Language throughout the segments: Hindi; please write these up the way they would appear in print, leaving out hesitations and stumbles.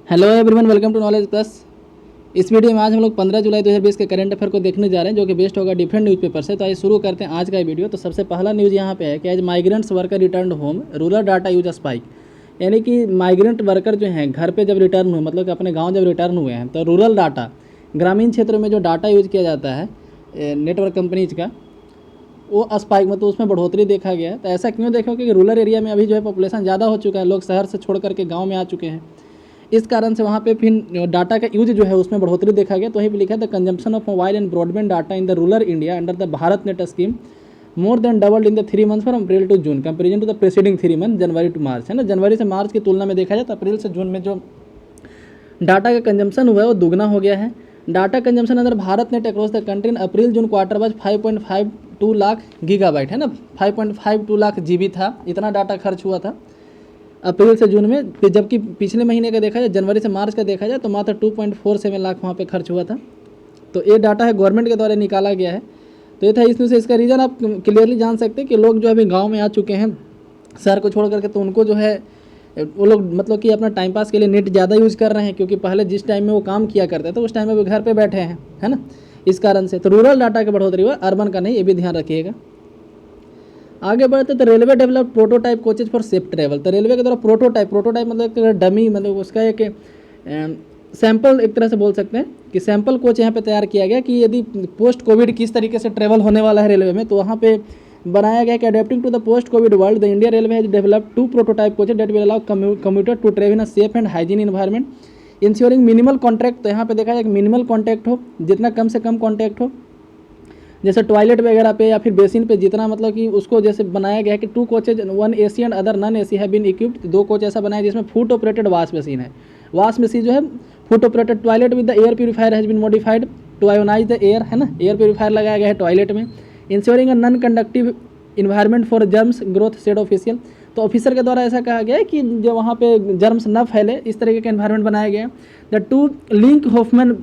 Hello everyone, welcome to knowledge plus. इस वीडियो में आज हम लोग 15 जुलाई 2020 के करंट अफेयर को देखने जा रहे हैं, जो कि बेस्ड होगा डिफरेंट न्यूज़पेपर से। तो आइए शुरू करते हैं आज का वीडियो। तो सबसे पहला न्यूज़ यहाँ पे है कि आज migrants worker return home, rural data use spike. यानी कि माइग्रेंट वर्कर जो हैं घर पे जब रिटर्न हुए, मतलब कि अपने गाँव जब रिटर्न हुए हैं, तो रूरल डाटा, ग्रामीण क्षेत्र में जो डाटा यूज किया जाता है नेटवर्क कंपनीज का, वो स्पाइक, मतलब उसमें बढ़ोतरी देखा गया है। तो ऐसा क्यों देखो कि रूरल एरिया में अभी जो है पॉपुलेशन ज़्यादा हो चुका है, लोग शहर से छोड़ करके गाँव में आ चुके हैं। इस कारण से वहाँ पे फिर डाटा का यूज जो है उसमें बढ़ोतरी देखा गया। तो वहीं पे लिखा था consumption of mobile and broadband data in the rural India under the Bharat net scheme more than doubled in the 3 months from April to June comparison to the preceding 3 month January to March, है ना। जनवरी से मार्च की तुलना में देखा जाए तो अप्रैल से जून में जो डाटा का कंजम्पशन हुआ है वो दुगना हो गया है। डाटा कंजम्पशन अंदर Bharat net across the country in April June quarter was 5.52 lakh gigabyte, है ना। 5.52 लाख जीबी था, इतना डाटा खर्च हुआ था अप्रैल से जून में। जबकि पिछले महीने का देखा जाए, जनवरी से मार्च का देखा जाए, तो मात्र 2.47 लाख वहाँ पे खर्च हुआ था। तो ये डाटा है गवर्नमेंट के द्वारा निकाला गया है। तो ये था इस न्यूज़ से। इसका रीज़न आप क्लियरली जान सकते हैं कि लोग जो अभी गांव में आ चुके हैं शहर को छोड़ करके, तो उनको जो है वो लोग मतलब कि अपना टाइम पास के लिए नेट ज़्यादा यूज़ कर रहे हैं, क्योंकि पहले जिस टाइम में वो काम किया करते थे उस टाइम में वो घर पर बैठे हैं, है ना। इस कारण से तो रूरल डाटा की बढ़ोतरी हुआ, अर्बन का नहीं, ये भी ध्यान रखिएगा। आगे बढ़ते तो railway develop prototype coaches for safe travel. तो रेलवे के द्वारा प्रोटोटाइप मतलब डमी, मतलब उसका एक सैंपल एक तरह से बोल सकते हैं कि सैंपल कोच यहाँ पे तैयार किया गया कि यदि पोस्ट कोविड किस तरीके से ट्रेवल होने वाला है रेलवे में, तो वहाँ पे बनाया गया कि adapting to the post covid world the India railway has developed 2 prototype coaches that will allow commuter to travel in a safe and hygiene environment ensuring minimal contact. तो यहाँ पे देखा जाए कि मिनिमल कॉन्टैक्ट हो, जितना कम से कम कॉन्टैक्ट हो, जैसे टॉयलेट वगैरह पे या फिर बेसिन पे जितना, मतलब कि उसको जैसे बनाया गया है कि 2 coaches 1 AC and other non AC have been equipped. 2 coach ऐसा बनाया जिसमें फुट ऑपरेटेड वॉश मशीन है। वॉश मशीन जो है foot operated. Toilet with the air purifier has been modified to ionise the air, है ना। एयर प्यूरीफायर लगाया गया है टॉयलेट में। Ensuring a non conductive environment for germs growth said official. तो ऑफिसर के द्वारा ऐसा कहा गया है कि जो वहाँ पे जर्म्स न फैले, इस तरीके का इन्वायरमेंट बनाया गया है। द 2 लिंक हॉफमैन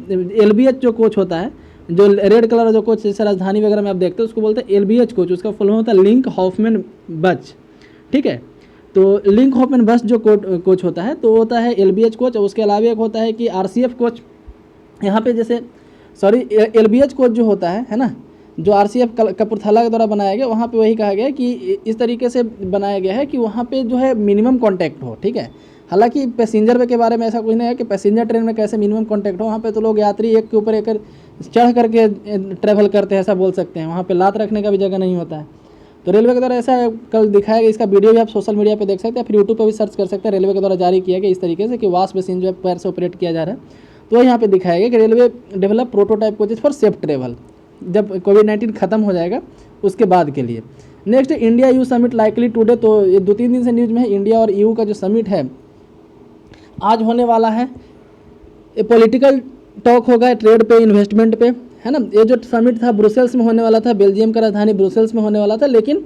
LBH जो कोच होता है, जो रेड कलर जो कोच जैसे राजधानी वगैरह में आप देखते हो, उसको बोलते हैं LBH कोच। उसका फुल होता है लिंक हॉफमैन बच, ठीक है। तो लिंक हॉफमैन बस जो कोच होता है तो होता है LBH कोच। और उसके अलावा एक होता है कि RCF कोच। यहाँ पे जैसे LBH कोच जो होता है ना, जो RCF कपूरथला के द्वारा बनाया गया, वहाँ पे वही कहा गया है कि इस तरीके से बनाया गया है कि वहाँ पे जो है मिनिमम कॉन्टैक्ट हो, ठीक है। हालांकि पैसेंजर के बारे में ऐसा कुछ नहीं है कि पैसेंजर ट्रेन में कैसे मिनिमम कॉन्टैक्ट हो। वहाँ पे तो लोग यात्री एक के ऊपर एक चढ़ करके ट्रैवल करते हैं, ऐसा बोल सकते हैं। वहाँ पे लात रखने का भी जगह नहीं होता है। तो रेलवे के द्वारा ऐसा कल दिखाया गया। इसका वीडियो भी आप सोशल मीडिया पे देख सकते हैं, फिर यूट्यूब पे भी सर्च कर सकते हैं। रेलवे के द्वारा जारी किया गया इस तरीके से कि वॉश मशीन जो है पैर से ऑपरेट किया जा रहा है। तो यहाँ पे दिखाया गया कि railway develop prototype coaches for safe travel, जब कोविड-19 खत्म हो जाएगा उसके बाद के लिए। Next, India EU summit likely today. तो ये 2-3 दिन से न्यूज़ में है। इंडिया और EU का जो समिट है आज होने वाला है। ये पॉलिटिकल टॉक होगा ट्रेड पे, इन्वेस्टमेंट पे, है ना। ये जो समिट था ब्रुसेल्स में होने वाला था, बेल्जियम का राजधानी ब्रुसेल्स में होने वाला था, लेकिन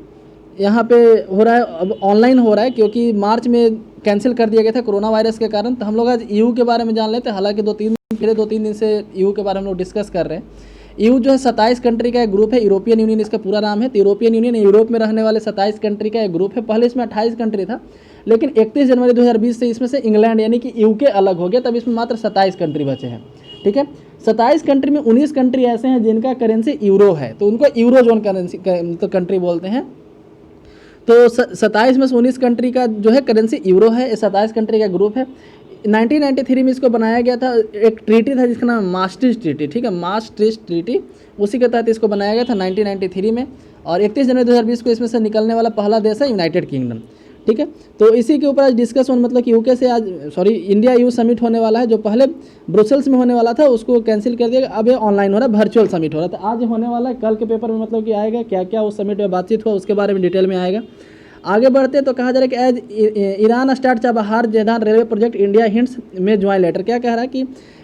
यहाँ पे हो रहा है, अब ऑनलाइन हो रहा है, क्योंकि मार्च में कैंसिल कर दिया गया था कोरोना वायरस के कारण। तो हम लोग आज EU के बारे में जान लेते हैं। हालांकि 2-3 दिन से EU के बारे में लोग डिस्कस कर रहे हैं। EU जो है 27 कंट्री का एक ग्रुप है। यूरोपियन यूनियन इसका पूरा नाम है। तो यूरोपियन यूनियन यूरोप में रहने वाले 27 कंट्री का एक ग्रुप है। पहले इसमें 28 कंट्री था, लेकिन 31 जनवरी 2020 से इसमें से इंग्लैंड यानी कि UK अलग हो गया, तब इसमें मात्र 27 कंट्री बचे हैं, ठीक है। 27 कंट्री में 19 कंट्री ऐसे हैं जिनका करेंसी यूरो है, तो उनको यूरो जोन करेंसी तो कंट्री बोलते हैं। तो 27 में से 19 कंट्री का जो है करेंसी यूरो है। 27 कंट्री का ग्रुप है। 1993 में इसको बनाया गया था। एक ट्रीटी था जिसका नाम मास्ट्रिच ट्रीटी, ठीक है, मास्ट्रिच ट्रीटी, उसी के तहत इसको बनाया गया था 1993 में। और 31 जनवरी 2020 को इसमें से निकलने वाला पहला देश है यूनाइटेड किंगडम, ठीक है। तो इसी के ऊपर आज डिस्कस होने, मतलब कि UK से आज इंडिया EU समिट होने वाला है। जो पहले ब्रुसेल्स में होने वाला था उसको कैंसिल कर दिया, अब ये ऑनलाइन हो रहा है, वर्चुअल समिट हो रहा था। आज होने वाला है, कल के पेपर में मतलब कि आएगा क्या क्या उस समिट में बातचीत हुआ उसके बारे में डिटेल में आएगा। आगे बढ़ते तो कहा जा रहा है कि as Iran start Chabahar Zahedan railway project India hints में ज्वाइन लेटर। क्या कह रहा है कि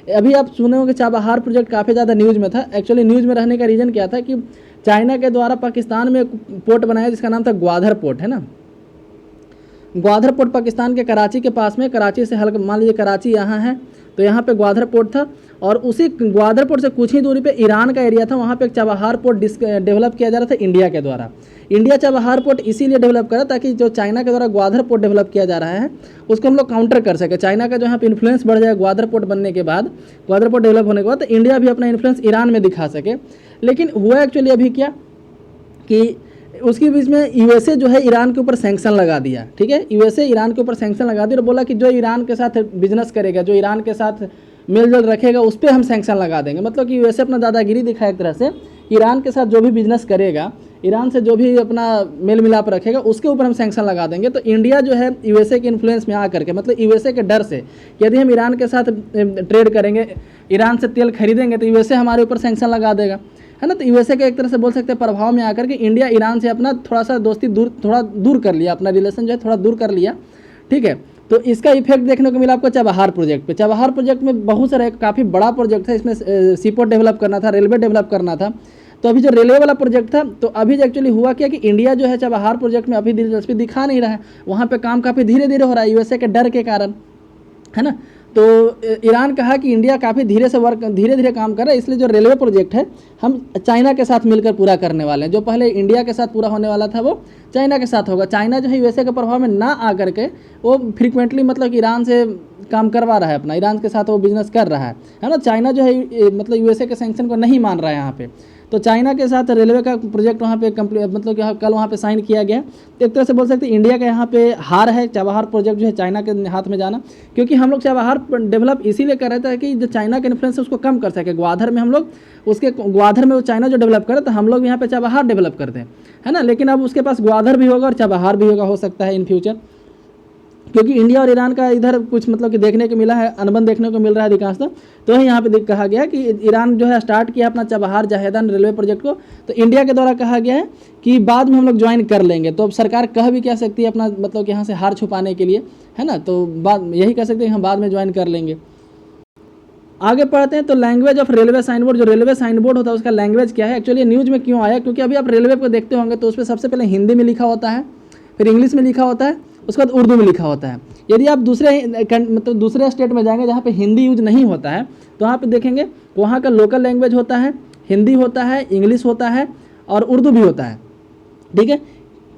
अभी आप सुने हो कि चाबहार प्रोजेक्ट काफ़ी ज़्यादा न्यूज़ में था। एक्चुअली न्यूज़ में रहने का रीज़न क्या था कि चाइना के द्वारा पाकिस्तान में एक पोर्ट बनाया जिसका नाम था ग्वादर पोर्ट, है ना। ग्वादर पोर्ट पाकिस्तान के कराची के पास में, कराची से हल्का मान लीजिए कराची यहाँ है तो यहाँ पे ग्वादर पोर्ट था, और उसी ग्वादर पोर्ट से कुछ ही दूरी पे ईरान का एरिया था, वहाँ पे एक चाबहार पोर्ट डेवलप किया जा रहा था इंडिया के द्वारा। इंडिया चाबहार पोर्ट इसीलिए डेवलप करा ताकि जो चाइना के द्वारा ग्वादर पोर्ट डेवलप किया जा रहा है उसको हम लोग काउंटर कर सके। चाइना का जो यहाँ पे इन्फ्लुएंस बढ़ जाए ग्वादर पोर्ट बनने के बाद, ग्वादर पोर्ट डेवलप होने के बाद, तो इंडिया भी अपना इन्फ्लुएंस ईरान में दिखा सके। लेकिन हुआ एक्चुअली अभी क्या कि उसके बीच में यूएसए जो है ईरान के ऊपर सैंक्शन लगा दिया। ठीक है, यूएसए ईरान के ऊपर सैंक्शन लगा दिया और बोला कि जो ईरान के साथ बिजनेस करेगा, जो ईरान के साथ मेलजोल रखेगा, उस पर हम सैंक्शन लगा देंगे। मतलब कि यूएसए अपना दादागिरी दिखाया एक तरह से, ईरान के साथ जो भी बिजनेस करेगा, ईरान से जो भी अपना मेल मिलाप रखेगा, उसके ऊपर हम सैंक्शन लगा देंगे। तो इंडिया जो है यूएसए के इन्फ्लुएंस में आकर के, मतलब यूएसए के डर से, यदि हम ईरान के साथ ट्रेड करेंगे, ईरान से तेल खरीदेंगे, तो यूएसए हमारे ऊपर सैंक्शन लगा देगा, है ना। तो यूएसए के एक तरह से बोल सकते हैं प्रभाव में आकर के इंडिया ईरान से अपना थोड़ा सा दोस्ती थोड़ा दूर कर लिया, अपना रिलेशन जो है थोड़ा दूर कर लिया। ठीक है, तो इसका इफेक्ट देखने को मिला आपको चाबहार प्रोजेक्ट पे। चाबहार प्रोजेक्ट में बहुत सारे, काफ़ी बड़ा प्रोजेक्ट था, इसमें सीपोर्ट डेवलप करना था, रेलवे डेवलप करना था। तो अभी जो रेलवे वाला प्रोजेक्ट था, तो अभी एक्चुअली हुआ क्या कि इंडिया जो है चाबहार प्रोजेक्ट में अभी दिलचस्पी दिखा नहीं रहा है, वहाँ पे काम काफ़ी धीरे धीरे हो रहा है यूएसए के डर के कारण, है ना। तो ईरान कहा कि इंडिया काफ़ी धीरे धीरे काम कर रहा है, इसलिए जो रेलवे प्रोजेक्ट है हम चाइना के साथ मिलकर पूरा करने वाले हैं। जो पहले इंडिया के साथ पूरा होने वाला था वो चाइना के साथ होगा। चाइना जो है यूएसए के प्रभाव में ना आकर के वो फ्रीक्वेंटली मतलब कि ईरान से काम करवा रहा है अपना, ईरान के साथ वो बिजनेस कर रहा है ना। चाइना जो है मतलब यूएसए के सैंक्शन को नहीं मान रहा है यहाँ पे। तो चाइना के साथ रेलवे का प्रोजेक्ट वहाँ पे मतलब कि कल वहाँ पे साइन किया गया। तो एक तरह से बोल सकते हैं इंडिया का यहाँ पे हार है चाबहार प्रोजेक्ट जो है चाइना के हाथ में जाना, क्योंकि हम लोग चाबहार डेवलप इसीलिए कर रहे थे कि जो चाइना का इन्फ्लुएंस है उसको कम कर सके। ग्वादर में हम लोग ग्वादर में वो चाइना जो डेवलप करे, तो हम लोग यहाँ पे चाबहार डेवलप करते हैं, है ना। लेकिन अब उसके पास ग्वादर भी होगा और चाबहार भी होगा, हो सकता है इन फ्यूचर, क्योंकि इंडिया और ईरान का इधर कुछ मतलब कि देखने को मिला है, अनबन देखने को मिल रहा है अधिकांशतः। तो यहाँ पे कहा गया कि ईरान जो है स्टार्ट किया अपना चाबहार जाहेदान रेलवे प्रोजेक्ट को, तो इंडिया के द्वारा कहा गया है कि बाद में हम लोग ज्वाइन कर लेंगे। तो अब सरकार कह भी क्या सकती है अपना मतलब कि यहाँ से हार छुपाने के लिए, है ना, तो बाद यही कह सकते हैं कि हम बाद में ज्वाइन कर लेंगे। आगे पढ़ते हैं। तो language of railway sign board, जो रेलवे साइन बोर्ड होता है उसका लैंग्वेज क्या है। एक्चुअली न्यूज़ में क्यों आया, क्योंकि अभी आप रेलवे को देखते होंगे तो उस पर सबसे पहले हिंदी में लिखा होता है, फिर इंग्लिश में लिखा होता है, उसके बाद उर्दू में लिखा होता है। यदि आप दूसरे स्टेट में जाएंगे जहाँ पे हिंदी यूज नहीं होता है, तो वहाँ पे देखेंगे वहाँ का लोकल लैंग्वेज होता है, हिंदी होता है, इंग्लिश होता है और उर्दू भी होता है। ठीक है,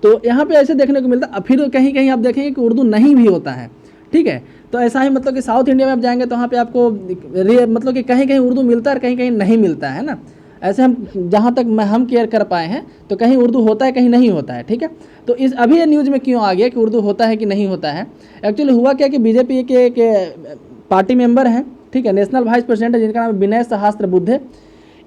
तो यहाँ पे ऐसे देखने को मिलता है। फिर कहीं कहीं आप देखेंगे कि उर्दू नहीं भी होता है। ठीक है, तो ऐसा ही मतलब कि साउथ इंडिया में आप जाएंगे तो वहाँ पे आपको मतलब कि कहीं कहीं उर्दू मिलता है और कहीं कहीं नहीं मिलता है ना। ऐसे हम जहाँ तक हम केयर कर पाए हैं तो कहीं उर्दू होता है कहीं नहीं होता है। ठीक है, तो इस अभी ये न्यूज़ में क्यों आ गया कि उर्दू होता है कि नहीं होता है। एक्चुअली हुआ क्या कि बीजेपी के पार्टी मेंबर हैं, ठीक है, नेशनल वाइस प्रेसिडेंट है जिनका नाम विनय सहस्त्रबुद्धे,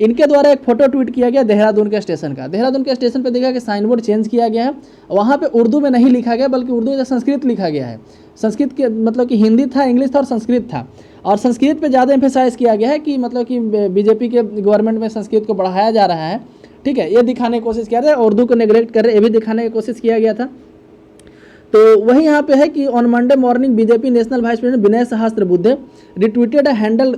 इनके द्वारा एक फोटो ट्वीट किया गया देहरादून के स्टेशन का। देहरादून के स्टेशन पे देखा कि साइन बोर्ड चेंज किया गया है, वहाँ पे उर्दू में नहीं लिखा गया बल्कि उर्दू में संस्कृत लिखा गया है। संस्कृत के मतलब कि हिंदी था, इंग्लिश था और संस्कृत था, और संस्कृत पे ज़्यादा एम्फेसाइज किया गया है कि मतलब कि बीजेपी के गवर्नमेंट में संस्कृत को बढ़ाया जा रहा है। ठीक है, ये दिखाने की कोशिश किया था, उर्दू को नेग्लेक्ट कर रहे, ये भी दिखाने की कोशिश किया गया था। तो वही यहाँ पे है कि on Monday morning BJP national vice president Vinay Sahasrabuddhe retweeted a handle,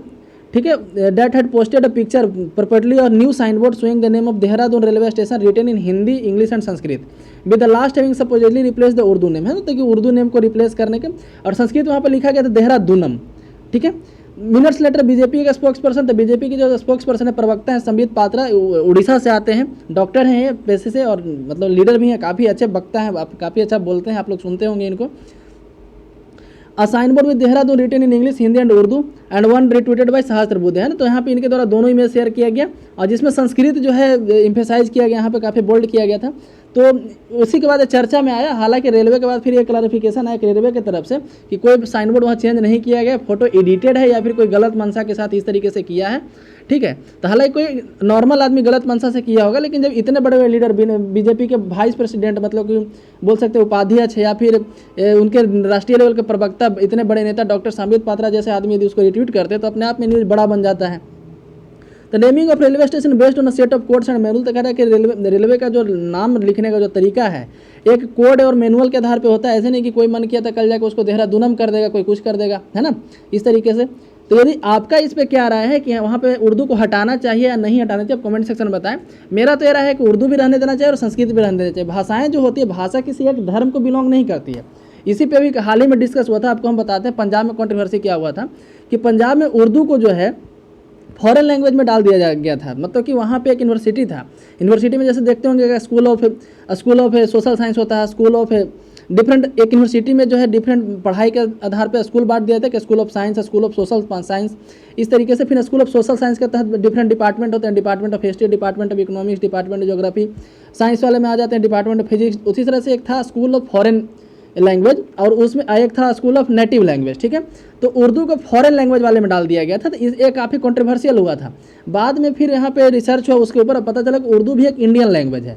ठीक है, that had posted a picture purportedly और new sign board showing the name of Dehradun railway station written in Hindi, English and Sanskrit with the last having supposedly replace the Urdu name, है ना। तो कि उर्दू नेम को रिप्लेस करने के, और संस्कृत वहाँ पर लिखा गया था देहरादूनम। ठीक है, मिनट्स लेटर बीजेपी का स्पोक्स पर्सन, तो बीजेपी के जो स्पोक्स पर्सन है, प्रवक्ता हैं संबित पात्रा, उड़ीसा से आते हैं, डॉक्टर हैं ये पैसे से और मतलब लीडर भी हैं, काफ़ी अच्छे वक्ता हैं, काफ़ी अच्छा बोलते हैं, आप लोग सुनते होंगे इनको। A sign board with Dehradun written in English, Hindi and Urdu and one retweeted by Sahasrabuddhe, है ना। तो यहाँ पे इनके द्वारा दोनों इमेज शेयर किया गया और जिसमें संस्कृत जो है इम्फेसाइज किया गया, यहाँ पे काफ़ी बोल्ड किया गया था। तो उसी के बाद चर्चा में आया, हालांकि रेलवे के बाद फिर ये क्लैरिफिकेशन आया रेलवे की तरफ से कि कोई साइन बोर्ड वहाँ चेंज नहीं किया गया, फोटो एडिटेड है या फिर कोई गलत मंशा के साथ इस तरीके से किया है। ठीक है, तो हालांकि कोई नॉर्मल आदमी गलत मंशा से किया होगा, लेकिन जब इतने बड़े बड़े लीडर बीजेपी के वाइस प्रेसिडेंट मतलब कि बोल सकते हैं उपाध्यक्ष या फिर उनके राष्ट्रीय लेवल के प्रवक्ता, इतने बड़े नेता डॉक्टर संबित पात्रा जैसे आदमी यदि उसको रिट्वीट करते तो अपने आप में न्यूज़ बड़ा बन जाता है। The naming of railway station based on a set of codes and manual, तो कह रहा है कि रेलवे का जो नाम लिखने का जो तरीका है एक कोड और मैनुअल के आधार पे होता है। ऐसे नहीं कि कोई मन किया था कल जाकर उसको देहरादूनम कर देगा, कोई कुछ कर देगा, है ना, इस तरीके से। तो यदि आपका इस पे क्या राय है कि वहाँ पे उर्दू को हटाना चाहिए या नहीं हटाना चाहिए, आप कमेंट सेक्शन में बताएं। मेरा तो ये राय है कि उर्दू भी रहने देना चाहिए और संस्कृत भी रहने देना चाहिए। भाषाएं जो होती है, भाषा किसी एक धर्म को बिलोंग नहीं करती है। इसी पे भी हाल ही में डिस्कस हुआ था, आपको हम बताते हैं पंजाब में कंट्रोवर्सी क्या हुआ था कि पंजाब में उर्दू को जो है फॉरेन लैंग्वेज में डाल दिया गया था। मतलब कि वहाँ पे एक यूनिवर्सिटी था, यूनिवर्सिटी में जैसे देखते होंगे स्कूल ऑफ सोशल साइंस होता है, स्कूल ऑफ डिफरेंट, एक यूनिवर्सिटी में जो है डिफरेंट पढ़ाई के आधार पे स्कूल बांट दिया था कि school of science, school of social science, इस तरीके से। फिर स्कूल ऑफ सोशल साइंस के तहत डिफरेंट डिपार्टमेंट होते हैं, department of history, department of economics, department of geography, science वाले में आ जाते हैं डिपार्टमेंट ऑफ फिजिक्स। उसी तरह से एक था स्कूल ऑफ फॉरेन लैंग्वेज और उसमें एक था स्कूल ऑफ नेटिव लैंग्वेज, ठीक है। तो उर्दू को फॉरेन लैंग्वेज वाले में डाल दिया गया था, तो ये काफ़ी कंट्रोवर्शियल हुआ था। बाद में फिर यहाँ पे रिसर्च हुआ उसके ऊपर, पता चला कि उर्दू भी एक इंडियन लैंग्वेज है,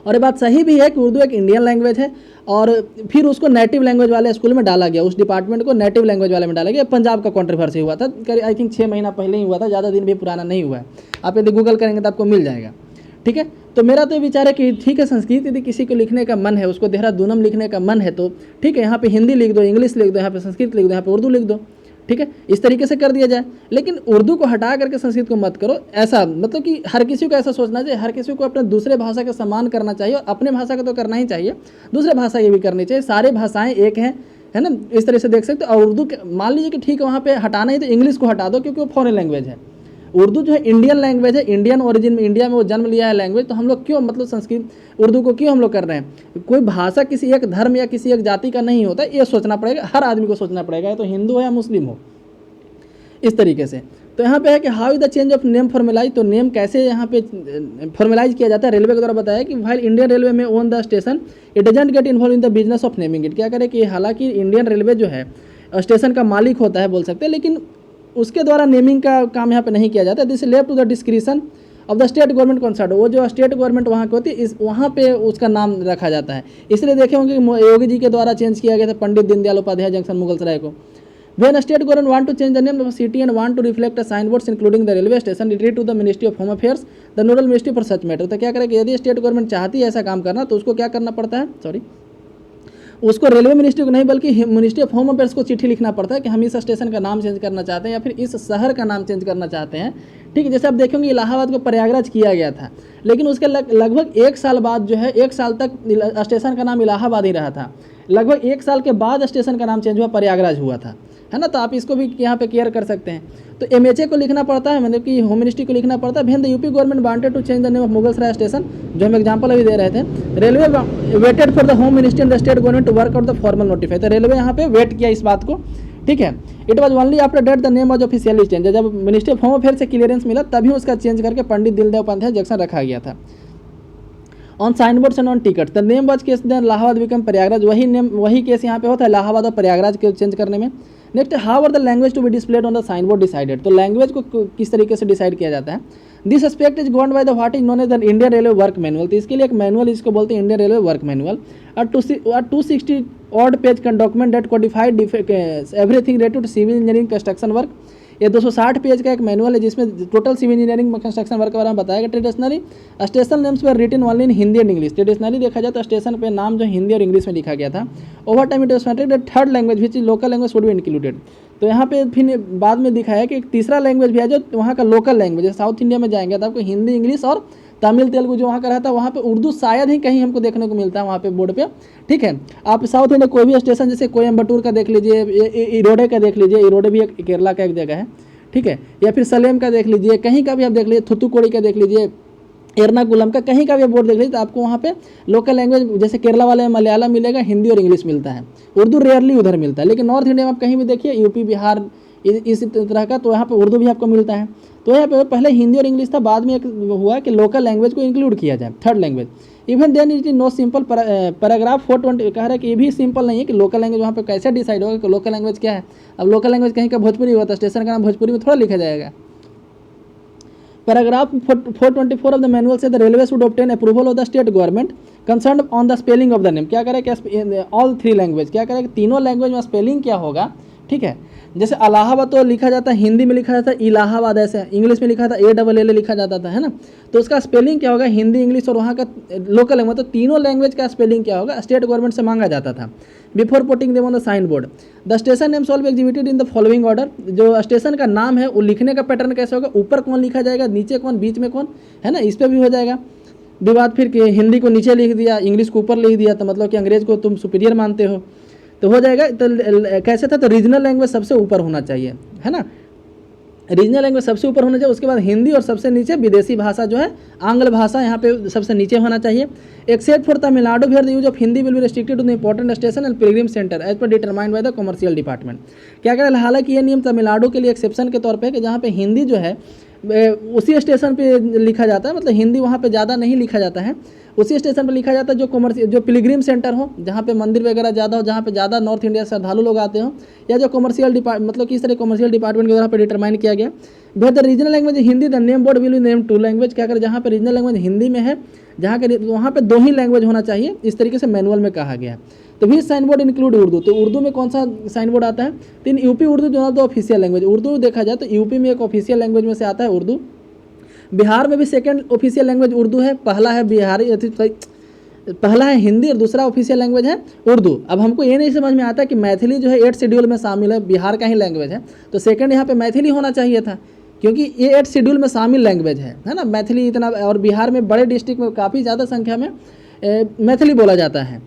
और ये बात सही भी है कि उर्दू एक इंडियन लैंग्वेज है। और फिर उसको नेटिव लैंग्वेज वाले स्कूल में डाला गया, उस डिपार्टमेंट को नेटिव लैंग्वेज वाले में डाला गया। पंजाब का कंट्रोवर्सी हुआ था, करीब आई थिंक 6 महीना पहले ही हुआ था, ज़्यादा दिन भी पुराना नहीं हुआ है। आप यदि गूगल करेंगे तो आपको मिल जाएगा, ठीक है। तो मेरा तो विचार है कि ठीक है, संस्कृत यदि किसी को लिखने का मन है, उसको देहरादूनम लिखने का मन है तो ठीक है, यहाँ पे हिंदी लिख दो, इंग्लिश लिख दो, यहाँ पे संस्कृत लिख दो, यहाँ पे उर्दू लिख दो, ठीक है, इस तरीके से कर दिया जाए। लेकिन उर्दू को हटा करके संस्कृत को मत करो, ऐसा मतलब कि हर किसी को ऐसा सोचना चाहिए। हर किसी को अपने दूसरे भाषा का सम्मान करना चाहिए, और अपने भाषा का तो करना ही चाहिए, दूसरे भाषा की भी करनी चाहिए। सारी भाषाएं एक हैं, है ना, इस तरह से देख सकते हो। और उर्दू मान लीजिए कि ठीक है, वहाँ पे हटाना ही तो इंग्लिश को हटा दो, क्योंकि वो फॉरेन लैंग्वेज है। उर्दू जो है इंडियन लैंग्वेज है, इंडियन ओरिजिन में, इंडिया में वो जन्म लिया है लैंग्वेज। तो हम लोग क्यों मतलब संस्कृत उर्दू को क्यों हम लोग कर रहे हैं? कोई भाषा किसी एक धर्म या किसी एक जाति का नहीं होता, ये सोचना पड़ेगा, हर आदमी को सोचना पड़ेगा, तो हिंदू हो या मुस्लिम हो, इस तरीके से। तो यहाँ पे है कि how is the change of name formalise, तो नेम कैसे यहाँ पे फॉर्मुलाइज किया जाता है। रेलवे के द्वारा बताया कि व्हाइल इंडियन रेलवे में own the station it doesn't get involve in the business of naming it. क्या करे कि हालांकि इंडियन रेलवे जो है स्टेशन का मालिक होता है बोल सकते हैं, लेकिन उसके द्वारा नेमिंग का काम यहाँ पे नहीं किया जाता। This left to the discretion of the state government concern, वो जो स्टेट गवर्नमेंट वहाँ की होती है, इस वहाँ पे उसका नाम रखा जाता है। इसलिए देखे होंगे कि योगी जी के द्वारा चेंज किया गया था पंडित दीनदयाल उपाध्याय जंक्शन मुगलसराय को। When a state government want to change the name of a city and want to reflect a signboards including the railway station, it read to the Ministry of Home Affairs, the nodal ministry for such matter। तो क्या करें कि यदि स्टेट गवर्नमेंट चाहती है ऐसा काम करना, तो उसको क्या करना पड़ता है, सॉरी, उसको रेलवे मिनिस्ट्री को नहीं बल्कि मिनिस्ट्री ऑफ होम अफेयर्स को चिट्ठी लिखना पड़ता है कि हम इस स्टेशन का नाम चेंज करना चाहते हैं या फिर इस शहर का नाम चेंज करना चाहते हैं, ठीक है। जैसे आप देखेंगे इलाहाबाद को प्रयागराज किया गया था, लेकिन उसके लगभग 1 साल बाद जो है, 1 साल तक स्टेशन का नाम इलाहाबाद ही रहा था। लगभग 1 साल के बाद स्टेशन का नाम चेंज हुआ, प्रयागराज हुआ था, है ना। तो आप इसको भी यहाँ पे केयर कर सकते हैं। तो MHA को लिखना पड़ता है, मतलब कि होम मिनिस्ट्री को लिखना पड़ता है। When the UP government wanted to change the name of Mughalsarai station, जो हम एग्जांपल अभी दे रहे थे, railway waited for the home ministry and the state government to work out the formal notify. तो रेलवे यहाँ पे वेट किया इस बात को, ठीक है। It was only after that the name was officially change, जब मिनिस्ट्री ऑफ होम अफेयर से क्लियरेंस मिला तभी उसका चेंज करके पंडित दीनदयाल उपाध्याय जंक्शन रखा गया था। On signboards and on ticket the name was case then Allahabad became Prayagraj, वही नेम वही केस यहाँ पे होता है इलाहाबाद और प्रयागराज के चेंज करने में। Next, how are the language to be displayed on the signboard decided, तो लैंग्वेज को किस तरीके से डिसाइड किया जाता है। This aspect is govern by the what is known as the Indian railway work manual, तो इसके लिए एक मैनुअल इसको बोलते हैं इंडियन रेलवे वर्क मैनुअल। और 260 ऑड पेज का document that codified everything related to civil engineering construction work. ये 260 पेज का एक मैनुअल है जिसमें total civil engineering construction work के बारे में बताया गया। Traditionally station names were written only in Hindi and English, traditionally देखा जाए तो स्टेशन पे नाम जो हिंदी और इंग्लिश में लिखा गया था। Over time it was founded that third language which is local language should be included, तो यहाँ पे फिर बाद में दिखाया कि एक तीसरा लैंग्वेज भी है जो वहाँ का लोकल लैंग्वेज है। साउथ इंडिया में जाएंगे तो आपको हिंदी, इंग्लिश और तमिल, तेलुगु जो वहाँ का रहता है, वहाँ पे उर्दू शायद ही कहीं हमको देखने को मिलता है वहाँ पे बोर्ड पे, ठीक है। आप साउथ इंडिया कोई भी स्टेशन जैसे कोयम्बटूर का देख लीजिए, इरोडे का देख लीजिए, इरोडे भी एक केरला का एक जगह है, ठीक है, या फिर सलेम का देख लीजिए, कहीं का भी आप देख लीजिए, थुथुकोडी का देख लीजिए, एर्नाकुलम का कहीं का भी बोर्ड देख लीजिए, तो आपको वहाँ पे लोकल लैंग्वेज जैसे केरला वाले में मलयालम मिलेगा, हिंदी और इंग्लिश मिलता है, उर्दू रेयरली उधर मिलता है। लेकिन नॉर्थ इंडिया में आप कहीं भी देखिए, यूपी, बिहार, इसी तरह का, तो यहाँ पे उर्दू भी आपको मिलता है। तो यहाँ पे पहले हिंदी और इंग्लिश था, बाद में एक हुआ कि लोकल लैंग्वेज को इंक्लूड किया जाए, third language. Even then it is no simple. Paragraph 420 कह रहा है कि ये भी सिंपल नहीं है कि लोकल लैंग्वेज वहाँ पे कैसे डिसाइड होगा कि लोकल लैंग्वेज क्या है। अब लोकल लैंग्वेज कहीं का भोजपुरी होता है, स्टेशन का नाम भोजपुरी में थोड़ा लिखा जाएगा। पैराग्राफ 424 ऑफ द मैनुअल से the railway should obtain approval of the state government concern on the spelling of the name. क्या करें कि ऑल 3 लैंग्वेज, क्या करें कि तीनों लैंग्वेज में स्पेलिंग क्या होगा, ठीक है। जैसे इलाहाबाद तो लिखा जाता है, हिंदी में लिखा जाता है इलाहाबाद, ऐसे इंग्लिश में लिखा था ALL लिखा जाता था, है ना। तो उसका स्पेलिंग क्या होगा, हिंदी, इंग्लिश और वहाँ का लोकल लैंग्वेज, तो तीनों लैंग्वेज का स्पेलिंग क्या होगा, स्टेट गवर्नमेंट से मांगा जाता था before putting them on the sign board. The station names all be executed in the following order, जो स्टेशन का नाम है वो लिखने का पैटर्न कैसे होगा, ऊपर कौन लिखा जाएगा, नीचे कौन, बीच में कौन, है ना, इस पर भी हो जाएगा। विवाद फिर कि हिंदी को नीचे लिख दिया, इंग्लिश को ऊपर लिख दिया, तो मतलब कि अंग्रेज को तुम सुपीरियर मानते हो, तो हो जाएगा। तो कैसे था, तो रीजनल लैंग्वेज सबसे ऊपर होना चाहिए, है ना, रीजनल लैंग्वेज सबसे ऊपर होना चाहिए, उसके बाद हिंदी और सबसे नीचे विदेशी भाषा जो है आंग्ल भाषा यहाँ पे सबसे नीचे होना चाहिए। Except for Tamil Nadu where the use of Hindi will be restricted to the important station and pilgrim centre as per determined by the commercial department. क्या कह रहा है, हालांकि ये नियम तमिलनाडु के लिए एक्सेप्शन के तौर पर है कि जहाँ पे हिंदी जो है उसी स्टेशन पे लिखा जाता है, मतलब हिंदी वहाँ पे ज़्यादा नहीं लिखा जाता है, उसी स्टेशन पर लिखा जाता है जो पिलग्रिम सेंटर हो, जहाँ पे मंदिर वगैरह ज़्यादा हो, जहाँ पे ज़्यादा नॉर्थ इंडिया से श्रद्धालु लोग आते हो, या जो कमर्शियल मतलब कि इस तरह कमर्शियल डिपार्टमेंट के द्वारा पे डिटरमाइन किया गया। The regional language Hindi the name board will be name to language. क्या करें, जहाँ पे रीजनल लैंग्वेज हिंदी में है, जहाँ के वहाँ पे 2 ही लैंग्वेज होना चाहिए, इस तरीके से मैनुअल में कहा गया है। तो भी साइन बोर्ड इंक्लूड उर्दू, तो उर्दू में कौन सा साइन बोर्ड आता है, तो यूपी उर्दू जो है तो ऑफिशियल लैंग्वेज, उर्दू देखा जाए तो यूपी में एक ऑफिशियल लैंग्वेज में से आता है उर्दू। बिहार में भी सेकंड ऑफिशियल लैंग्वेज उर्दू है, पहला है पहला है हिंदी और दूसरा ऑफिशियल लैंग्वेज है उर्दू। अब हमको ये नहीं समझ में आता कि मैथिली जो है 8 शेड्यूल में शामिल है, बिहार का ही लैंग्वेज है, तो सेकंड यहाँ पे मैथिली होना चाहिए था, क्योंकि ये 8 शेड्यूल में शामिल लैंग्वेज है ना मैथिली इतना, और बिहार में बड़े डिस्ट्रिक्ट में काफ़ी ज़्यादा संख्या में मैथिली बोला जाता है।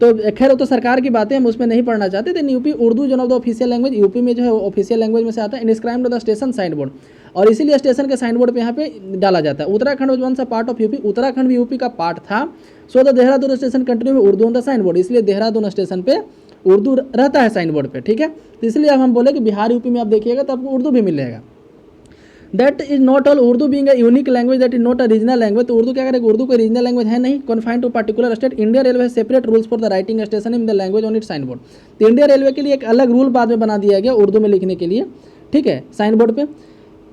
तो खैर वो तो सरकार की बातें हम उसमें नहीं पढ़ना चाहते थे। यूपी उर्दू जो है ऑफिशियल लैंग्वेज यूपी में जो है ऑफिशियल लैंग्वेज में से आता है। Inscribed the station sign board, और इसीलिए स्टेशन के साइन बोर्ड पे यहाँ पे डाला जाता है। Uttarakhand was once a part of UP, Uttarakhand भी यूपी का पार्ट था। So the Dehradun station continue में Urdu on the sign board, इसलिए देहरादून स्टेशन पे उर्दू रहता है साइन बोर्ड पे, ठीक है। तो इसलिए अब हम बोले कि बिहार यूपी में आप देखिएगा तो आपको उर्दू भी मिलेगा। That is not all Urdu being a unique language, that is not a regional language. तो उर्दू क्या करेगा, उर्दू कोई रीजनल लैंग्वेज है नहीं, confined to particular state. India railway है separate rules for the writing station in the language on it sign board. तो इंडिया रेलवे के लिए एक अलग रूल बाद में बना दिया गया उर्दू में लिखने के लिए, ठीक है, साइन बोर्ड पे।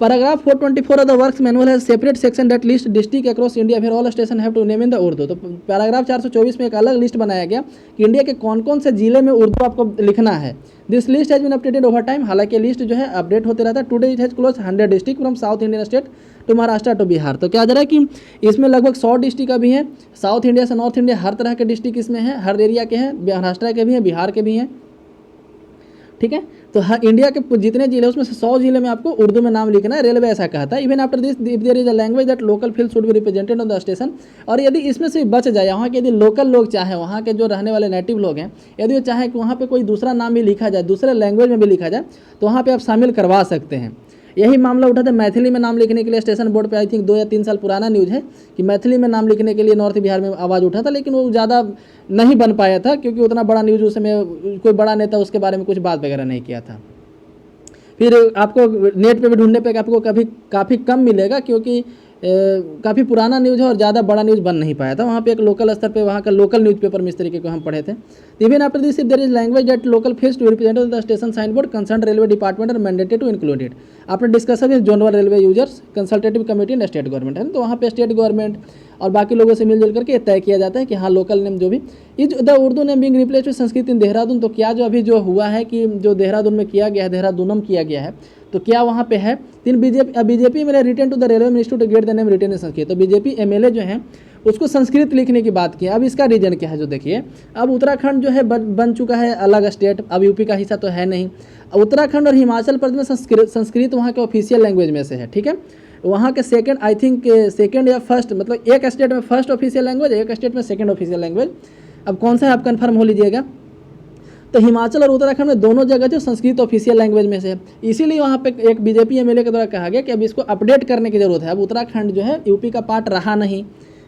Paragraph 424 of the works manual है separate section that list district across India where all station have to name in the Urdu. तो पैराग्राफ 424 में एक अलग लिस्ट बनाया गया कि इंडिया के कौन कौन से जिले में उर्दू आपको लिखना है। This list has been updated over time, हालांकि लिस्ट जो है अपडेट होते रहता है। Today it has close 100 district from south Indian state to Maharashtra to Bihar. तो क्या जा रहा है कि इसमें लगभग 100 डिस्ट्रिक्ट अभी हैं, साउथ इंडिया से नॉर्थ इंडिया हर तरह के डिस्ट्रिक्ट इसमें है, हर एरिया के हैं, महाराष्ट्र के भी हैं, बिहार के भी हैं, ठीक है। तो हर इंडिया के जितने जिले उसमें से 100 जिले में आपको उर्दू में नाम लिखना है, रेलवे ऐसा कहता है। Even after this if there is a language that local field should be represented on the station. और यदि इसमें से बच जाए, वहाँ के यदि लोकल लोग चाहे, वहाँ के जो रहने वाले नेटिव लोग हैं, यदि वो चाहे कि वहाँ पे कोई दूसरा नाम भी लिखा जाए, दूसरे लैंग्वेज में भी लिखा जाए, तो वहाँ पे आप शामिल करवा सकते हैं। यही मामला उठा था मैथिली में नाम लिखने के लिए स्टेशन बोर्ड पे, आई थिंक 2 या 3 साल पुराना न्यूज़ है कि मैथिली में नाम लिखने के लिए नॉर्थ बिहार में आवाज़ उठा था, लेकिन वो ज़्यादा नहीं बन पाया था क्योंकि उतना बड़ा न्यूज़ उस समय कोई बड़ा नेता उसके बारे में कुछ बात वगैरह नहीं किया था। फिर आपको नेट पे भी ढूंढने पे आपको काफ़ी कम मिलेगा क्योंकि काफ़ी पुराना न्यूज़ है और ज़्यादा बड़ा न्यूज़ बन नहीं पाया था। वहाँ पे एक लोकल स्तर पे वहाँ का लोकल न्यूज़पेपर में इस तरीके को हम पढ़े थे। Even after this if there is language that local face to represent the station sign board concern railway department are mandated to include it. After discussion with zonal railway users consultative committee and state government है, तो वहाँ पे स्टेट गवर्नमेंट और बाकी लोगों से मिलजुल करके तय किया जाता है कि हाँ लोकल नेम जो भी is the Urdu name being replaced with Sanskrit in Dehradun. तो क्या जो अभी जो हुआ है कि जो देहरादून में किया गया है, देहरादूनम किया गया है, तो क्या वहाँ पे है 3 BJP MLA return to the railway ministry to get the name return in Sanskrit. तो बीजेपी एमएलए जो हैं उसको संस्कृत लिखने की बात की। अब इसका रीजन क्या है, जो देखिए अब उत्तराखंड जो है बन चुका है अलग स्टेट, अब यूपी का हिस्सा तो है नहीं। उत्तराखंड और हिमाचल प्रदेश में संस्कृत वहाँ के ऑफिशियल लैंग्वेज में से है, ठीक है। वहाँ के सेकंड आई थिंक सेकंड या फर्स्ट, मतलब एक स्टेट में फर्स्ट ऑफिशियल लैंग्वेज, एक स्टेट में सेकंड ऑफिशियल लैंग्वेज। अब कौन सा है आप कन्फर्म हो लीजिएगा। तो हिमाचल और उत्तराखंड में दोनों जगह जो संस्कृत ऑफिशियल लैंग्वेज में से है, इसीलिए वहाँ पे एक बीजेपी एमएलए के द्वारा कहा गया कि अब इसको अपडेट करने की जरूरत है। अब उत्तराखंड जो है यूपी का पार्ट रहा नहीं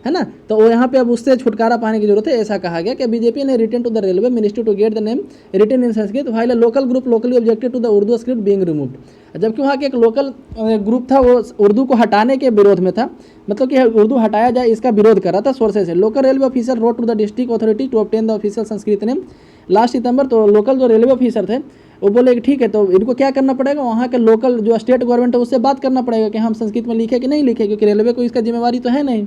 है ना, तो वो यहाँ पे अब उससे छुटकारा पाने की जरूरत है, ऐसा कहा गया कि बीजेपी ने return to the railway ministry to get the name written in Sanskrit while a local group locally objected to the Urdu script being removed. जबकि वहाँ के एक लोकल ग्रुप था वो उर्दू को हटाने के विरोध में था, मतलब कि उर्दू हटाया जाए इसका विरोध कर रहा था सोर्सेज से। Local railway officer wrote to the district authority to obtain the official Sanskrit name last September. तो लोकल जो रेलवे ऑफिसर थे वो बोले कि ठीक है, तो इनको क्या करना पड़ेगा, वहाँ के लोकल जो स्टेट गवर्नमेंट है उससे बात करना पड़ेगा कि हम संस्कृत में लिखे कि नहीं लिखे, क्योंकि रेलवे को इसका जिम्मेवारी तो है नहीं।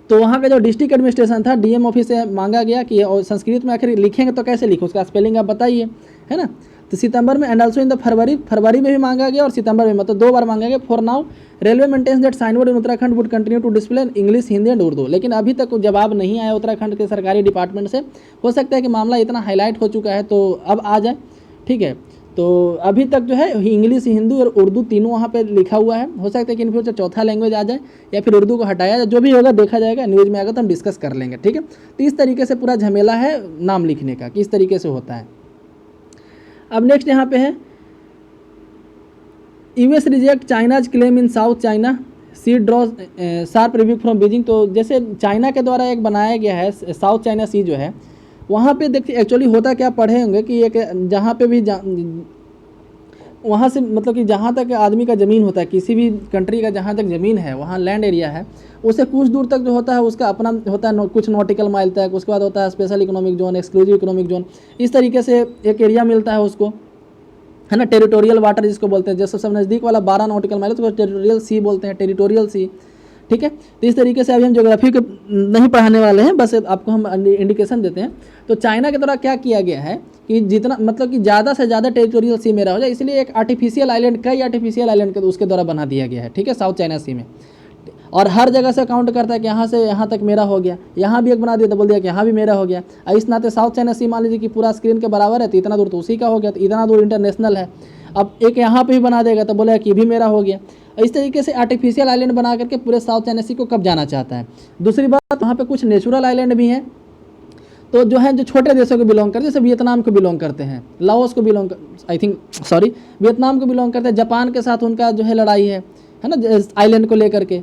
तो वहाँ का जो डिस्ट्रिक्ट एडमिनिस्ट्रेशन था डीएम ऑफिस से मांगा गया कि संस्कृत में आखिर लिखेंगे तो कैसे लिखो, उसका स्पेलिंग आप बताइए, है ना। तो सितंबर में एंड ऑल्सो इन द फरवरी में भी मांगा गया और सितंबर में, मतलब 2 बार मांगा गया। For now railway maintains that sign board in Uttarakhand would continue to display English, Hindi and Urdu. लेकिन अभी तक जवाब नहीं आया उत्तराखंड के सरकारी डिपार्टमेंट से। हो सकता है कि मामला इतना हाईलाइट हो चुका है तो अब आ जाए, ठीक है। तो अभी तक जो है इंग्लिश, हिंदी और उर्दू तीनों वहाँ पे लिखा हुआ है। हो सकता है कि इन फ्यूचर चौथा लैंग्वेज आ जाए या फिर उर्दू को हटाया जाए, जो भी होगा देखा जाएगा, न्यूज़ में आएगा तो हम डिस्कस कर लेंगे, ठीक है। तो इस तरीके से पूरा झमेला है नाम लिखने का, किस तरीके से होता है। अब नेक्स्ट यहाँ पे है US reject China's claim in south China sea draw sharp review from Beijing. तो जैसे चाइना के द्वारा एक बनाया गया है साउथ चाइना सी जो है, वहाँ पे देखिए एक्चुअली होता क्या, पढ़े होंगे कि एक जहाँ पे भी वहाँ से मतलब कि जहाँ तक आदमी का ज़मीन होता है, किसी भी कंट्री का जहाँ तक ज़मीन है, वहाँ लैंड एरिया है, उससे कुछ दूर तक जो होता है उसका अपना होता है कुछ नॉटिकल माइल तक, उसके बाद होता है special economic zone, exclusive economic zone, इस तरीके से एक एरिया मिलता है उसको, है ना। टेरिटोरियल वाटर जिसको बोलते हैं, जैसे सब नज़दीक वाला 12 नॉटिकल माइल है तो टेरिटोरियल सी बोलते हैं, टेरिटोरियल सी, ठीक है। तो इस तरीके से अभी हम ज्योग्राफी को नहीं पढ़ाने वाले हैं, बस आपको हम इंडिकेशन देते हैं। तो चाइना के द्वारा क्या किया गया है कि जितना मतलब कि ज़्यादा से ज़्यादा टेरिटोरियल सी मेरा हो जाए, इसलिए एक आर्टिफिशियल आइलैंड, कई आर्टिफिशियल आइलैंड उसके द्वारा बना दिया गया है, ठीक है, साउथ चाइना सी में। और हर जगह से काउंट करता है कि यहाँ से यहाँ तक मेरा हो गया, यहाँ भी एक बना दिया तो बोल दिया कि यहाँ भी मेरा हो गया। इस नाते साउथ चाइना सी मान लीजिए कि पूरा स्क्रीन के बराबर है, तो इतना दूर तो उसी का हो गया, तो इतना दूर इंटरनेशनल है। अब एक यहाँ पे भी बना देगा तो बोलेगा कि भी मेरा हो गया। इस तरीके से आर्टिफिशियल आइलैंड बना करके पूरे साउथ चाइना सी को कब जाना चाहता है। दूसरी बात, वहाँ पे कुछ नेचुरल आइलैंड भी हैं, तो जो है जो छोटे देशों को बिलोंग करते हैं, जैसे वियतनाम को बिलोंग करते हैं, लाओस को बिलोंग वियतनाम को बिलोंग करते हैं, जापान के साथ उनका जो है लड़ाई है ना आइलैंड को लेकर के।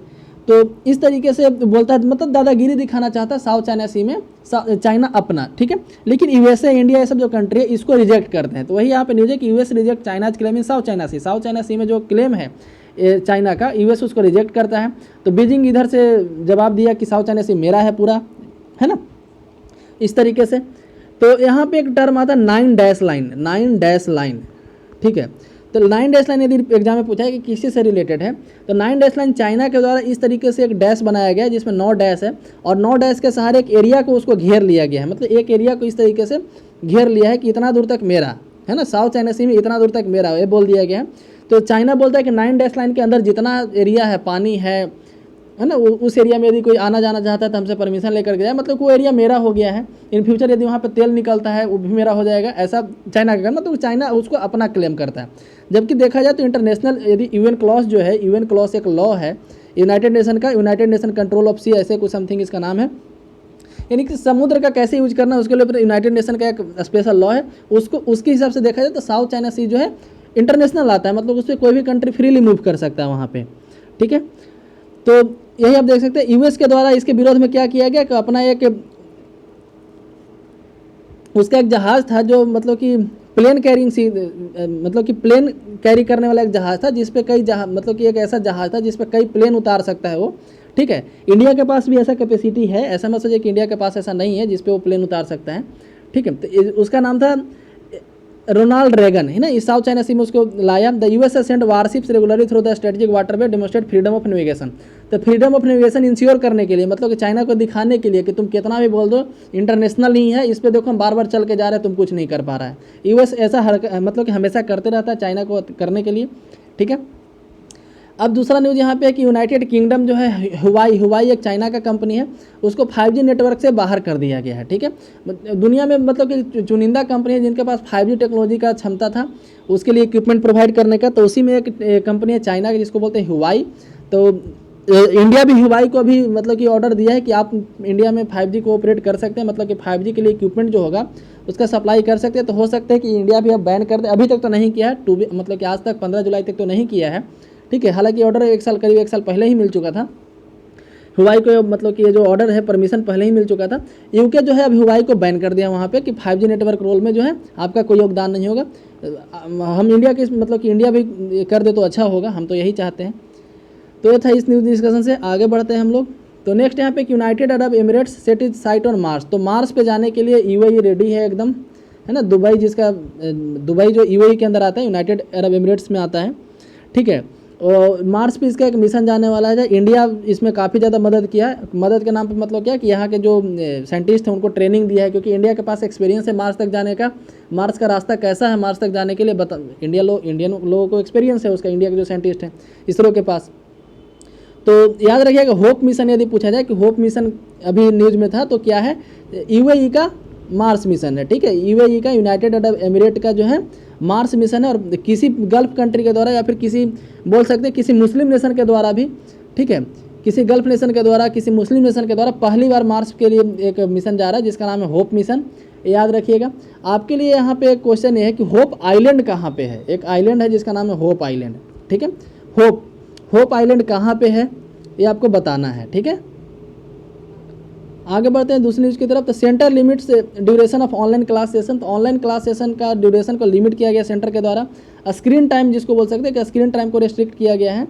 तो इस तरीके से बोलता है, मतलब दादागिरी दिखाना चाहता है साउथ चाइना सी में चाइना अपना, ठीक है। लेकिन यूएसए, इंडिया, ये सब जो कंट्री है इसको रिजेक्ट करते हैं। तो वही यहाँ पे न्यूज़ है कि US reject China's claim in south China Sea. South China Sea में जो क्लेम है चाइना का, यूएस उसको रिजेक्ट करता है। तो बीजिंग इधर से जवाब दिया कि साउथ चाइना सी मेरा है पूरा, है ना, इस तरीके से। तो यहाँ पे एक टर्म आता है 9 डैश लाइन, ठीक है। तो 9 डैश लाइन यदि एग्जाम में पूछा है कि किसी से रिलेटेड है, तो 9 डैश लाइन चाइना के द्वारा इस तरीके से एक डैश बनाया गया है जिसमें 9 डैश है, और 9 डैश के सहारे एक एरिया को उसको घेर लिया गया है। मतलब एक एरिया को इस तरीके से घेर लिया है कि इतना दूर तक मेरा है ना, साउथ चाइना सी में इतना दूर तक मेरा, ये बोल दिया गया है। तो चाइना बोलता है कि 9 डैश लाइन के अंदर जितना एरिया है, पानी है ना, उस एरिया में यदि कोई आना जाना चाहता है तो हमसे परमिशन लेकर के जाए, मतलब वो एरिया मेरा हो गया है। इन फ्यूचर यदि वहाँ पे तेल निकलता है वो भी मेरा हो जाएगा, ऐसा चाइना का करना। तो चाइना उसको अपना क्लेम करता है। जबकि देखा जाए तो इंटरनेशनल यदि यूएन क्लॉज जो है, यूएन क्लॉज एक लॉ है यूनाइटेड नेशन का, यूनाइटेड नेशन कंट्रोल ऑफ सी, ऐसे कुछ समथिंग इसका नाम है, यानी कि समुद्र का कैसे यूज करना है उसके लिए यूनाइटेड नेशन का एक स्पेशल लॉ है। उसको उसके हिसाब से देखा जाए तो साउथ चाइना सी जो है इंटरनेशनल आता है, मतलब उस पर कोई भी कंट्री फ्रीली मूव कर सकता है वहाँ पे, ठीक है। तो यही आप देख सकते हैं यूएस के द्वारा इसके विरोध में क्या किया गया कि अपना एक उसका एक जहाज़ था जो मतलब कि प्लेन कैरिंग सी, मतलब कि प्लेन कैरी करने वाला एक जहाज़ था जिस पे कई मतलब कि एक ऐसा जहाज़ था जिस पे कई प्लेन उतार सकता है वो, ठीक है। इंडिया के पास भी ऐसा कैपेसिटी है, ऐसा मत सोचिए कि इंडिया के पास ऐसा नहीं है जिस पे वो प्लेन उतार सकता है, ठीक है। तो उसका नाम था रोनाल्ड रेगन, है ना। इस साउथ चाइना सी में उसको लाया। The US send warships regularly through the strategic waterway demonstrate freedom of navigation. तो फ्रीडम ऑफ नेविगेशन इंश्योर करने के लिए, मतलब कि चाइना को दिखाने के लिए कि तुम कितना भी बोल दो इंटरनेशनल नहीं है, इस पे देखो हम बार बार चल के जा रहे हैं, तुम कुछ नहीं कर पा रहा है। यूएस ऐसा मतलब कि हमेशा करते रहता है चाइना को करने के लिए, ठीक है। अब दूसरा न्यूज़ यहाँ पे है कि यूनाइटेड किंगडम जो है हुवाई एक चाइना का कंपनी है, उसको 5G नेटवर्क से बाहर कर दिया गया है, ठीक है। दुनिया में मतलब कि चुनिंदा कंपनी है जिनके पास 5G टेक्नोलॉजी का क्षमता था उसके लिए इक्विपमेंट प्रोवाइड करने का, तो उसी में एक कंपनी है चाइना की जिसको बोलते हैं हुवाई। तो इंडिया भी हुवाई को अभी मतलब कि ऑर्डर दिया है कि आप इंडिया में 5G को ऑपरेट कर सकते हैं, मतलब कि 5G के लिए इक्विपमेंट जो होगा उसका सप्लाई कर सकते हैं। तो हो सकता है कि इंडिया भी अब बैन कर दे, अभी तक तो नहीं किया है, मतलब कि आज तक 15 जुलाई तक तो नहीं किया है, ठीक है। हालांकि ऑर्डर करीब एक साल पहले ही मिल चुका था हुवाई को, मतलब कि ये जो ऑर्डर है परमिशन पहले ही मिल चुका था। यूके जो है अभी हुवाई को बैन कर दिया वहाँ पे कि 5G नेटवर्क रोल में जो है आपका कोई योगदान नहीं होगा। हम इंडिया के मतलब कि इंडिया भी कर दे तो अच्छा होगा, हम तो यही चाहते हैं। तो ये था इस न्यूज़ डिस्कशन से, आगे बढ़ते हैं हम लोग। तो नेक्स्ट यहाँ पे United Arab Emirates set is site on Mars. तो मार्स पे जाने के लिए यूएई रेडी है एकदम, है ना। दुबई जो यूएई के अंदर आता है, यूनाइटेड अरब एमिरेट्स में आता है, ठीक है। और मार्स पे इसका एक मिशन जाने वाला है। इंडिया इसमें काफ़ी ज़्यादा मदद किया है। मदद के नाम पे मतलब क्या कि यहाँ के जो साइंटिस्ट हैं उनको ट्रेनिंग दिया है, क्योंकि इंडिया के पास एक्सपीरियंस है मार्स तक जाने का। मार्स का रास्ता कैसा है मार्स तक जाने के लिए इंडियन लोगों को एक्सपीरियंस है उसका, इंडिया के जो साइंटिस्ट हैं इसरो के पास। तो याद रखिएगा होप मिशन यदि पूछा जाए कि होप मिशन अभी न्यूज़ में था तो क्या है, यूएई का मार्स मिशन है, ठीक है। यूएई का यूनाइटेड अरब एमिरेट का जो है मार्स मिशन है, और किसी गल्फ कंट्री के द्वारा या फिर किसी बोल सकते हैं किसी मुस्लिम नेशन के द्वारा भी, ठीक है, किसी गल्फ नेशन के द्वारा, किसी मुस्लिम नेशन के द्वारा पहली बार मार्स के लिए एक मिशन जा रहा है जिसका नाम है होप मिशन, याद रखिएगा। आपके लिए यहाँ पे एक क्वेश्चन ये है कि होप आइलैंड कहाँ पे है। एक आइलैंड है जिसका नाम है होप आइलैंड, ठीक है। होप आइलैंड कहाँ पे है ये आपको बताना है, ठीक है। आगे बढ़ते हैं दूसरी न्यूज़ की तरफ। तो centre limits duration of online class session, तो ऑनलाइन क्लास सेशन का ड्यूरेशन को लिमिट किया गया सेंटर के द्वारा। स्क्रीन टाइम जिसको बोल सकते हैं कि स्क्रीन टाइम को रिस्ट्रिक्ट किया गया है।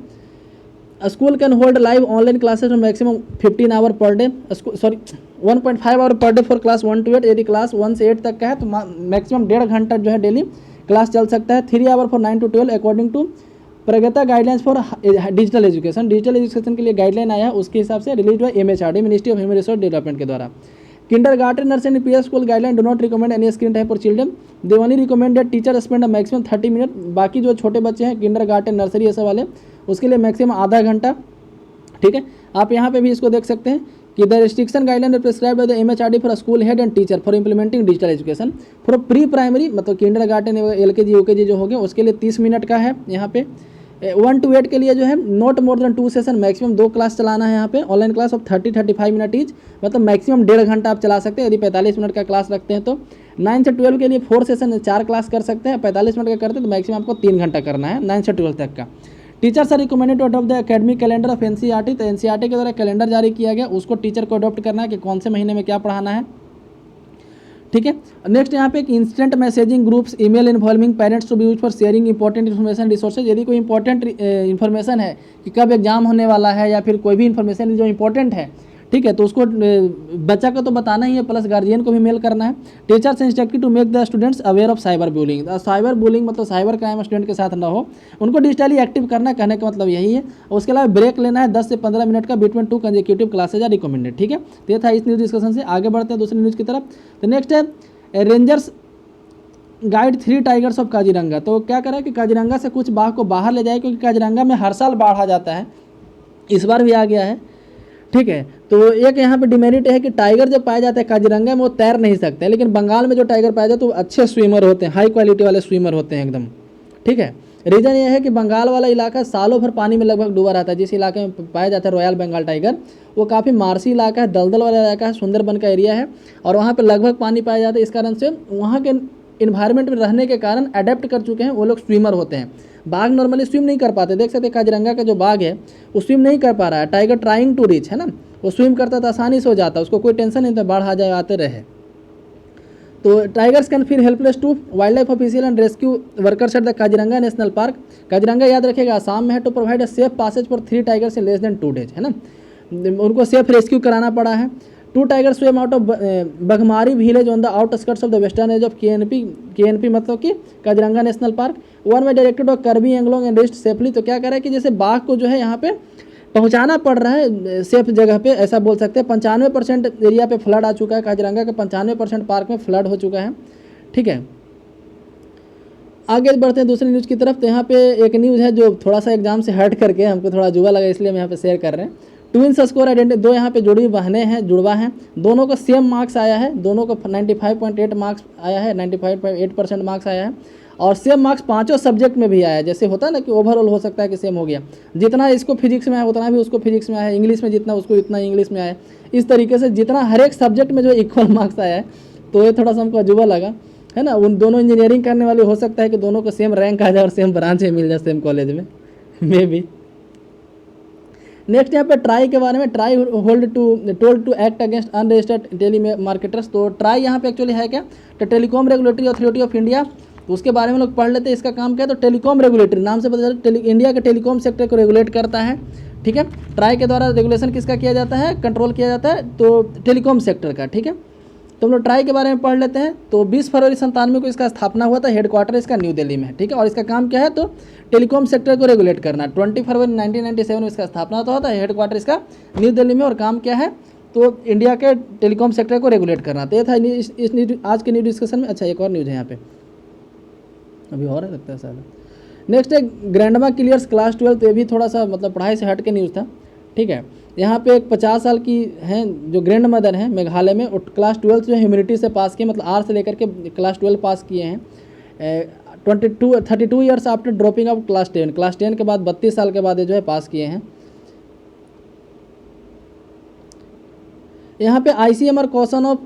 School can hold live online classes maximum 15 hour per day, sorry 1.5 hour per day for class 1 to 8। यदि क्लास 1 से 8 तक का है तो मैक्सिमम 1.5 घंटा जो है डेली क्लास चल सकता है। 3 hour for 9 to 12 according to Pragyata guidelines for digital education. Digital education के लिए गाइडलाइन आया है, उसके हिसाब से रिलीज हुआ MHRD, ministry of human resource development के द्वारा। Kindergarten nursery pre school guideline do not recommend any screen time for children, they only recommend that teacher spend a maximum 30 minute. बाकी जो छोटे बच्चे हैं किंडरगार्टन नर्सरी ऐसे वाले, उसके लिए मैक्सिमम आधा घंटा, ठीक है। आप यहाँ पे भी इसको देख सकते हैं कि the restriction guideline prescribe by the MHRD for school head and teacher for implementing digital education for pre primary, मतलब किंडरगार्टन LKG UKG जो हो गए उसके लिए 30 मिनट का है। यहाँ पे 1 to 8 के लिए जो है not more than 2 session, maximum 2 class चलाना है। यहाँ पे online class of 30-35 minute each, मतलब मैक्सिमम 1.5 घंटा आप चला सकते हैं। यदि 45 मिनट का क्लास रखते हैं तो 9 से 12 के लिए 4 सेशन 4 क्लास कर सकते हैं। 45 मिनट का करते हैं तो मैक्सिमम आपको 3 घंटा करना है 9 से 12 तक का। Teachers are recommended to adopt the academic calendar of NCERT, तो NCERT के द्वारा कैलेंडर जारी किया गया, उसको टीचर को अडॉप्ट करना है कि कौन से महीने में क्या पढ़ाना है, ठीक है। नेक्स्ट यहाँ पे एक instant messaging groups email involving parents to be use for sharing important information resources. यदि कोई इंपॉर्टेंट इन्फॉर्मेशन है कि कब एग्जाम होने वाला है या फिर कोई भी इन्फॉर्मेशन जो इंपॉर्टेंट है, ठीक है, तो उसको बच्चा को तो बताना ही है, प्लस गार्जियन को भी मेल करना है। Teachers instructed to make the students aware of cyber bullying. Cyber bullying मतलब साइबर क्राइम स्टूडेंट के साथ ना हो, उनको डिजिटली एक्टिव करना, कहने का मतलब यही है। उसके अलावा ब्रेक लेना है 10 से 15 मिनट का between 2 consecutive classes are recommended, ठीक है। तो ये था इस न्यूज़ डिस्कशन से। आगे बढ़ते हैं दूसरी न्यूज़ की तरफ। तो नेक्स्ट है rangers guide 3 tigers of Kaziranga. तो क्या करा कि काजीरंगा से कुछ बाघ को बाहर ले जाए, क्योंकि काजीरंगा में हर साल बाढ़ आ जाता है, इस बार भी आ गया है, ठीक है। तो एक यहाँ पे डिमेरिट है कि टाइगर जो पाए जाते हैं काजीरंगा में वो तैर नहीं सकते, लेकिन बंगाल में जो टाइगर पाए जाते हैं वो अच्छे स्विमर होते हैं, हाई क्वालिटी वाले स्विमर होते हैं एकदम, ठीक है। रीज़न ये है कि बंगाल वाला इलाका सालों भर पानी में लगभग डूबा रहता है। जिस इलाके में पाया जाता है रॉयल बंगाल टाइगर, वो काफ़ी मार्सी इलाका है, दलदल वाला इलाका है, सुंदरबन का एरिया है, और वहाँ पे लगभग पानी पाया जाता है। इस कारण से वहाँ के इन्वायरमेंट में रहने के कारण अडेप्ट कर चुके हैं वो लोग, स्विमर होते हैं। बाघ नॉर्मली स्विम नहीं कर पाते, देख सकते हैं काजीरंगा का जो बाघ है वो स्विम नहीं कर पा रहा है। टाइगर ट्राइंग टू रीच है ना, वो स्विम करता था आसानी से हो जाता, उसको कोई टेंशन नहीं था, बाढ़ आ जाए आते रहे। तो tigers can feel helpless to wild life official and rescue workers at the Kaziranga national park. Kaziranga याद रखिएगा आसाम में है। To provide a safe passage for 3 tigers in less than 2 days, है ना, उनको सेफ रेस्क्यू कराना पड़ा है। 2 tigers swim out of Bagmari village on the outskirts of the western edge of KNP मतलब कि काजीरंगा नेशनल पार्क। 1 में directed of Karbi Anglong and rest safely. तो क्या कह रहा है कि जैसे बाघ को जो है यहाँ पे पहुंचाना पड़ रहा है सेफ जगह पे, ऐसा बोल सकते हैं। 95% एरिया पे फ्लड आ चुका है, काजीरंगा का 95% पार्क में फ्लड हो चुका है, ठीक है। आगे बढ़ते हैं दूसरी न्यूज़ की तरफ। तो यहाँ पे एक न्यूज़ है जो थोड़ा सा एग्जाम से हट करके हमको थोड़ा जुआ लगा, इसलिए हम यहाँ पे शेयर कर रहे हैं। ट्विंस स्कोर आइडेंटिटी, 2 यहाँ पे जुड़ी बहनें हैं, जुड़वा हैं, दोनों को सेम मार्क्स आया है, दोनों को 95.8 मार्क्स आया है, 95.8% मार्क्स आया है, और सेम मार्क्स 5 सब्जेक्ट में भी आया है। जैसे होता है ना कि ओवरऑल हो सकता है कि सेम हो गया, जितना इसको फिजिक्स में आया उतना भी उसको फिजिक्स में आया है, इंग्लिश में जितना उसको इतना इंग्लिश में आया है। इस तरीके से जितना हर एक सब्जेक्ट में जो इक्वल मार्क्स आया है, तो ये थोड़ा सा हमको अजूबा लगा, है ना। उन दोनों इंजीनियरिंग करने वाले, हो सकता है कि दोनों को सेम रैंक आ जाए और सेम ब्रांच में मिल जाए सेम कॉलेज में, मे बी। नेक्स्ट यहाँ पे ट्राई के बारे में, TRAI hold told to act against unregistered telemarketers. तो ट्राई यहाँ पे एक्चुअली है क्या, तो telecom regulatory authority of India, तो उसके बारे में लोग पढ़ लेते हैं। इसका काम क्या है, तो टेलीकॉम रेगुलेटरी नाम से पता चलता है, इंडिया के टेलीकॉम सेक्टर को रेगुलेट करता है, ठीक है। ट्राई के द्वारा रेगुलेशन किसका किया जाता है, कंट्रोल किया जाता है, तो टेलीकॉम सेक्टर का, ठीक है। तो हम लोग ट्राई के बारे में पढ़ लेते हैं। तो 20 फरवरी 97 को इसका स्थापना हुआ था, हेडक्वार्टर इसका न्यू दिल्ली में है, ठीक है। और इसका काम क्या है, तो टेलीकॉम सेक्टर को रेगुलेट करना। 20 फरवरी 1997 में इसका स्थापना होता है, हेडक्वार्टर इसका न्यू दिल्ली में, और काम क्या है, तो इंडिया के टेलीकॉम सेक्टर को रेगुलेट करना। तो ये था इस आज के न्यूज़ डिस्कशन में। अच्छा, एक और न्यूज़ है यहाँ पे, अभी और है लगता है सारा। नेक्स्ट है ग्रैंडमा क्लियर्स क्लास 12। तो ये भी थोड़ा सा मतलब पढ़ाई से हट के न्यूज़ था, ठीक है। यहाँ पे एक 50 साल की हैं जो ग्रैंड मदर हैं मेघालय में, और क्लास 12 जो ह्यूमैनिटी से पास किए, मतलब आर्ट्स से लेकर के क्लास 12 पास किए हैं। 32 years after dropping out class 10 के बाद 32 साल के बाद ये जो है पास किए हैं। यहाँ पे ICMR कॉशन ऑफ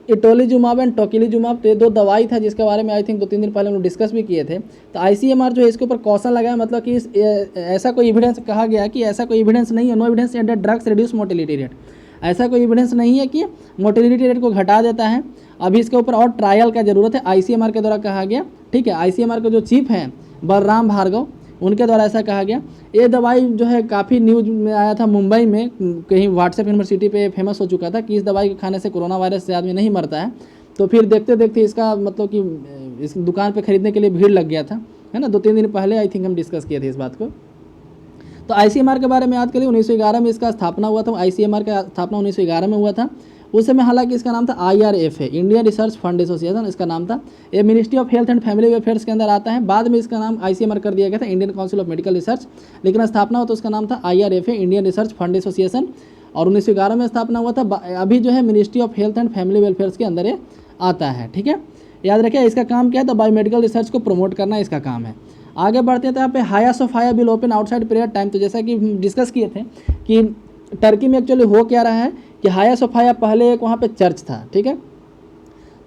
इटोलिजुमाब एंड टोकिलीजुमाब, तो ये दो दवाई था जिसके बारे में आई थिंक 2-3 दिन पहले हम लोग डिस्कस भी किए थे। तो ICMR जो है इसके ऊपर कॉशन लगाया, मतलब कि ऐसा कोई एविडेंस कहा गया कि ऐसा कोई एविडेंस नहीं है, no evidence that drugs reduce mortality rate, ऐसा कोई एविडेंस नहीं है कि मोटिलिटी रेट को घटा देता है। अभी इसके ऊपर और ट्रायल का ज़रूरत है, ICMR के द्वारा कहा गया। ठीक है, ICMR के जो चीफ हैं बलराम भार्गव, उनके द्वारा ऐसा कहा गया। ये दवाई जो है काफ़ी न्यूज में आया था, मुंबई में कहीं व्हाट्सएप यूनिवर्सिटी पे फेमस हो चुका था कि इस दवाई के खाने से कोरोना वायरस से आदमी नहीं मरता है। तो फिर देखते देखते इसका मतलब कि इस दुकान पे खरीदने के लिए भीड़ लग गया था, है ना। 2-3 दिन पहले आई थिंक हम डिस्कस किए थे इस बात को। तो ICMR के बारे में याद करिए, 1911 में इसका स्थापना हुआ था। ICMR का स्थापना 1911 में हुआ था। उस समय हालांकि इसका नाम था IRFA, Indian research fund association इसका नाम था। ये ministry of health and family welfare के अंदर आता है। बाद में इसका नाम ICMR कर दिया गया था, Indian council of medical research, लेकिन स्थापना हो तो उसका नाम था IRFA, Indian research fund association, और 1911 में स्थापना हुआ था। अभी जो है ministry of health and family welfare के अंदर ये आता है। ठीक है, याद रखिए इसका काम क्या है, तो बायोमेडिकल रिसर्च को प्रमोट करना इसका काम है। आगे बढ़ते हैं तो यहाँ पे Hagia Sophia will open outside period time. तो जैसा कि डिस्कस किए थे कि टर्की में एक्चुअली हो क्या रहा है कि हाया सोफाया पहले एक वहाँ पे चर्च था। ठीक है,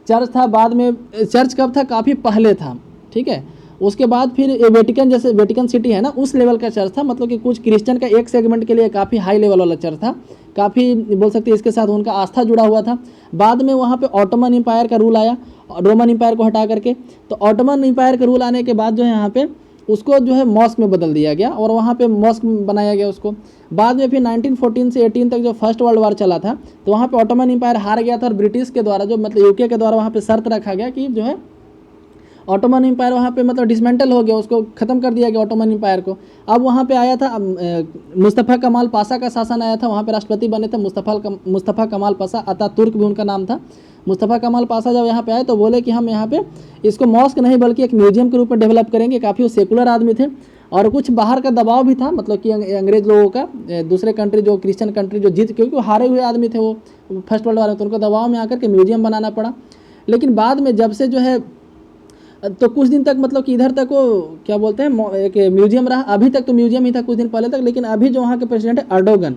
चर्च था, बाद में चर्च कब था, काफ़ी पहले था। ठीक है, उसके बाद फिर वेटिकन, जैसे वेटिकन सिटी है ना, उस लेवल का चर्च था, मतलब कि कुछ क्रिश्चियन का एक सेगमेंट के लिए काफ़ी हाई लेवल वाला चर्च था, काफ़ी बोल सकते हैं इसके साथ उनका आस्था जुड़ा हुआ था। बाद में वहाँ पे ऑटोमन एम्पायर का रूल आया, रोमन एम्पायर को हटा करके। तो ऑटोमन एम्पायर का रूल आने के बाद जो है यहाँ पे उसको जो है मॉस्क में बदल दिया गया और वहाँ पे मॉस्क बनाया गया उसको। बाद में फिर 1914 से 18 तक जो फर्स्ट वर्ल्ड वार चला था, तो वहाँ पे ऑटोमन एम्पायर हार गया था और ब्रिटिश के द्वारा जो मतलब यूके के द्वारा वहाँ पे शर्त रखा गया कि जो है ऑटोमन एम्पायर वहाँ पे मतलब डिसमेंटल हो गया, उसको ख़त्म कर दिया गया ऑटोमन एम्पायर को। अब वहाँ पे आया था मुस्तफ़ा कमाल पाशा का शासन आया था, वहाँ पे राष्ट्रपति बने थे मुस्तफ़ा कमाल पाशा, अतातुर्क भी उनका नाम था। मुस्तफ़ा कमाल पाशा जब यहाँ पे आए तो बोले कि हम यहाँ पे इसको मॉस्क नहीं बल्कि एक म्यूजियम के रूप में डेवलप करेंगे। काफ़ी वो सेकुलर आदमी थे और कुछ बाहर का दबाव भी था, मतलब कि अंग्रेज लोगों का, दूसरे कंट्री जो क्रिश्चियन कंट्री जो जीत, क्योंकि वो हारे हुए आदमी थे वो फर्स्ट वर्ल्ड वार में, तो उनको दबाव में आकर के म्यूजियम बनाना पड़ा। लेकिन बाद में जब से जो है तो कुछ दिन तक मतलब कि इधर तक वो क्या बोलते हैं एक म्यूजियम रहा, अभी तक तो म्यूजियम ही था कुछ दिन पहले तक। लेकिन अभी जो वहाँ के प्रेसिडेंट है अर्डोगन,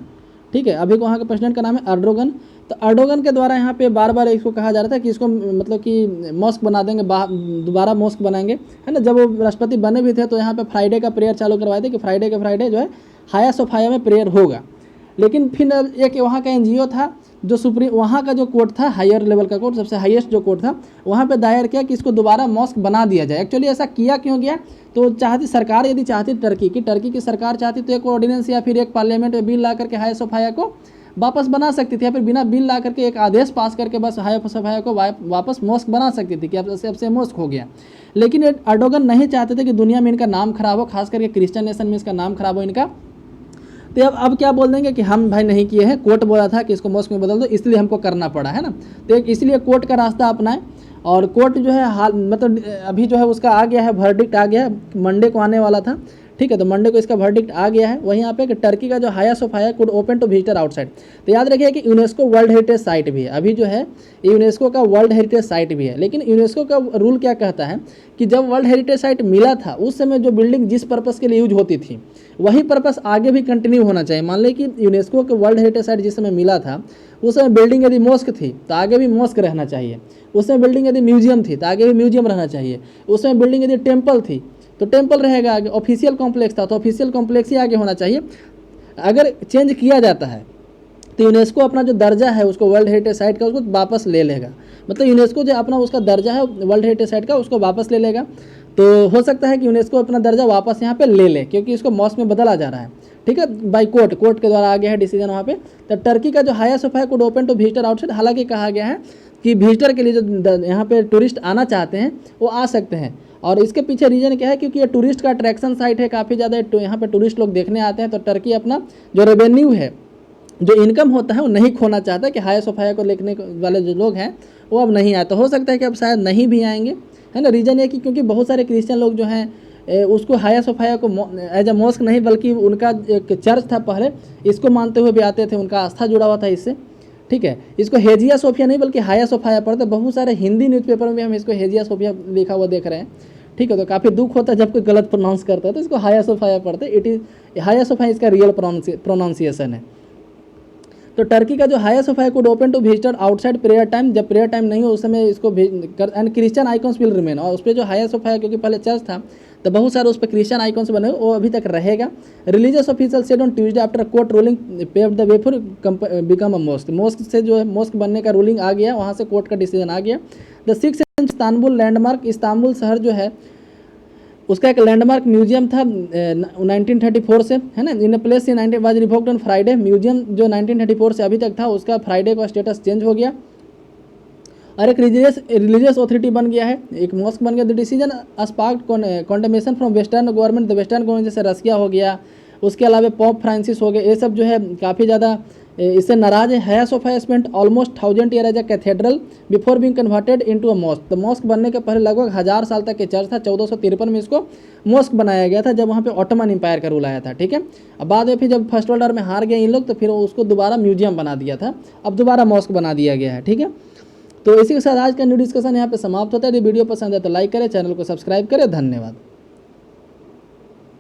ठीक है, अभी वहाँ के प्रेसिडेंट का नाम है अर्डोगन। तो अर्डोगन के द्वारा यहाँ पे बार बार इसको कहा जा रहा था कि इसको मतलब कि मॉस्क बना देंगे, दोबारा मॉस्क बनाएंगे, है ना। जब वो राष्ट्रपति बने भी थे तो यहाँ पे फ्राइडे का प्रेयर चालू करवाए थे कि फ्राइडे के फ्राइडे जो है हाया सोफाया में प्रेयर होगा। लेकिन फिर एक वहाँ का NGO था जो वहाँ का जो कोर्ट था, हायर लेवल का कोर्ट, सबसे हाईएस्ट जो कोर्ट था, वहाँ पे दायर किया कि इसको दोबारा मॉस्क बना दिया जाए। एक्चुअली ऐसा किया क्यों गया, तो चाहती सरकार, यदि चाहती टर्की की सरकार चाहती तो एक ऑर्डिनेंस या फिर एक पार्लियामेंट में बिल ला करके हाया सोफाया को वापस बना सकती थी, या फिर बिना बिल ला करके एक आदेश पास करके बस हाया सोफाया को वापस मॉस्क बना सकती थी कि अब से मॉस्क हो गया। लेकिन अर्डोगन नहीं चाहते थे कि दुनिया में इनका नाम खराब हो, खास करके क्रिश्चियन नेशन में इसका नाम खराब हो इनका। तो अब क्या बोल देंगे कि हम भाई नहीं किए हैं, कोर्ट बोला था कि इसको मॉस्क में बदल दो, इसलिए हमको करना पड़ा, है ना। तो इसलिए कोर्ट का रास्ता अपनाए और कोर्ट जो है हाल मतलब अभी जो है उसका आ गया है, वर्डिक्ट आ गया है, मंडे को आने वाला था। ठीक है, तो मंडे को इसका वर्डिक्ट आ गया है। वहीं यहाँ पे कि टर्की का जो Hagia Sophia could open to visitor outside. तो याद रखिए कि यूनेस्को वर्ल्ड हेरिटेज साइट भी है, अभी जो है यूनेस्को का वर्ल्ड हेरिटेज साइट भी है। लेकिन यूनेस्को का रूल क्या कहता है कि जब वर्ल्ड हेरिटेज साइट मिला था उस समय जो बिल्डिंग जिस पर्पस के लिए यूज होती थी वही पर्पस आगे भी कंटिन्यू होना चाहिए। मान लें कि यूनेस्को के वर्ल्ड हेरिटेज साइट जिस समय मिला था उस समय बिल्डिंग यदि मॉस्क थी तो आगे भी मॉस्क रहना चाहिए, उस समय बिल्डिंग यदि म्यूजियम थी तो आगे भी म्यूजियम रहना चाहिए, उस समय बिल्डिंग यदि टेम्पल थी तो टेम्पल रहेगा आगे, ऑफिशियल कॉम्प्लेक्स था तो ऑफिशियल कॉम्प्लेक्स ही आगे होना चाहिए। अगर चेंज किया जाता है तो यूनेस्को अपना जो दर्जा है उसको वर्ल्ड हेरिटेज साइट का उसको वापस ले लेगा, मतलब यूनेस्को जो अपना उसका दर्जा है वर्ल्ड हेरिटेज साइट का उसको वापस ले लेगा। तो हो सकता है कि यूनेस्को अपना दर्जा वापस यहाँ पे ले ले, क्योंकि इसको मॉस्क में बदला जा रहा है। ठीक है, बाई कोर्ट के द्वारा आ गया है डिसीजन वहाँ पे। तो टर्की का जो Hagia Sophia could open to visitor outside, हालांकि कहा गया है कि विजिटर के लिए जो यहाँ पे टूरिस्ट आना चाहते हैं वो आ सकते हैं। और इसके पीछे रीजन क्या है, क्योंकि ये टूरिस्ट का अट्रैक्शन साइट है, काफ़ी ज़्यादा यहाँ पे टूरिस्ट लोग देखने आते हैं। तो टर्की अपना जो रेवेन्यू है, जो इनकम होता है वो नहीं खोना चाहता कि हाया सोफाया को देखने वाले जो लोग हैं वो अब नहीं आए। तो हो सकता है कि अब शायद नहीं भी आएंगे, है ना। रीज़न ये कि क्योंकि बहुत सारे क्रिश्चियन लोग जो हैं उसको हाया सोफाया को एज अ मॉस्क नहीं बल्कि उनका एक चर्च था पहले, इसको मानते हुए भी आते थे, उनका आस्था जुड़ा हुआ था इससे। ठीक है, इसको हेजिया सोफिया नहीं बल्कि हाया सोफाया पढ़ते, बहुत सारे हिंदी न्यूज़पेपर में हम इसको हेजिया सोफिया लिखा हुआ देख रहे हैं। ठीक है। तो काफ़ी दुख होता है जब कोई गलत प्रोनाउंस करता है, तो इसको हाया सोफाया पढ़ते हैं। इट इज़ हाया सोफाया इसका रियल प्रोनाउंसिएशन है। तो टर्की का जो Hagia Sophia could open to visitor outside prayer time, जब प्रेयर टाइम नहीं हो उस समय इसको and Christian icons will remain, और उस पर जो हाया सोफाया क्योंकि पहले चर्च था तो बहुत सारे उस पर क्रिश्चियन आइकॉन्स बने, वो अभी तक रहेगा। Religious official said on Tuesday after court ruling paved the way for become a mosque, mosque से जो है मॉस्क बनने का रूलिंग आ गया, वहाँ से कोर्ट का डिसीजन आ गया। द 6 इस्तांबुल लैंडमार्क, इस्तांबुल शहर जो है उसका एक लैंडमार्क म्यूजियम था 1934 से, है ना। In place in 19 was revoked on Friday, museum जो 1934 से अभी तक था उसका फ्राइडे को स्टेटस चेंज हो गया, और एक रिलीजियस ऑथोरिटी बन गया है, एक मॉस्क बन गया। The decision sparked condemnation from western government, the western government जैसे रसिया हो गया, उसके अलावा पॉप फ्रांसिस हो गए, ये सब जो है काफ़ी ज़्यादा इससे नाराज है। Hagia Sophia spent almost 1000 year as a cathedral before being converted into a mosque, तो मॉस्क बनने के पहले लगभग 1000 साल तक के चर्च था। 1453 में इसको मॉस्क बनाया गया था, जब वहाँ पे ऑटोमन एम्पायर का रूल आया था, ठीक है। अब बाद में फिर जब फर्स्ट वर्ल्ड वॉर में हार गए इन लोग, तो फिर उसको दोबारा म्यूजियम बना दिया था, अब दोबारा मॉस्क बना दिया गया है, ठीक है। तो इसी के साथ आज का न्यू डिस्कशन यहाँ पे समाप्त होता है। यदि वीडियो पसंद है तो लाइक करें, चैनल को सब्सक्राइब करें। धन्यवाद।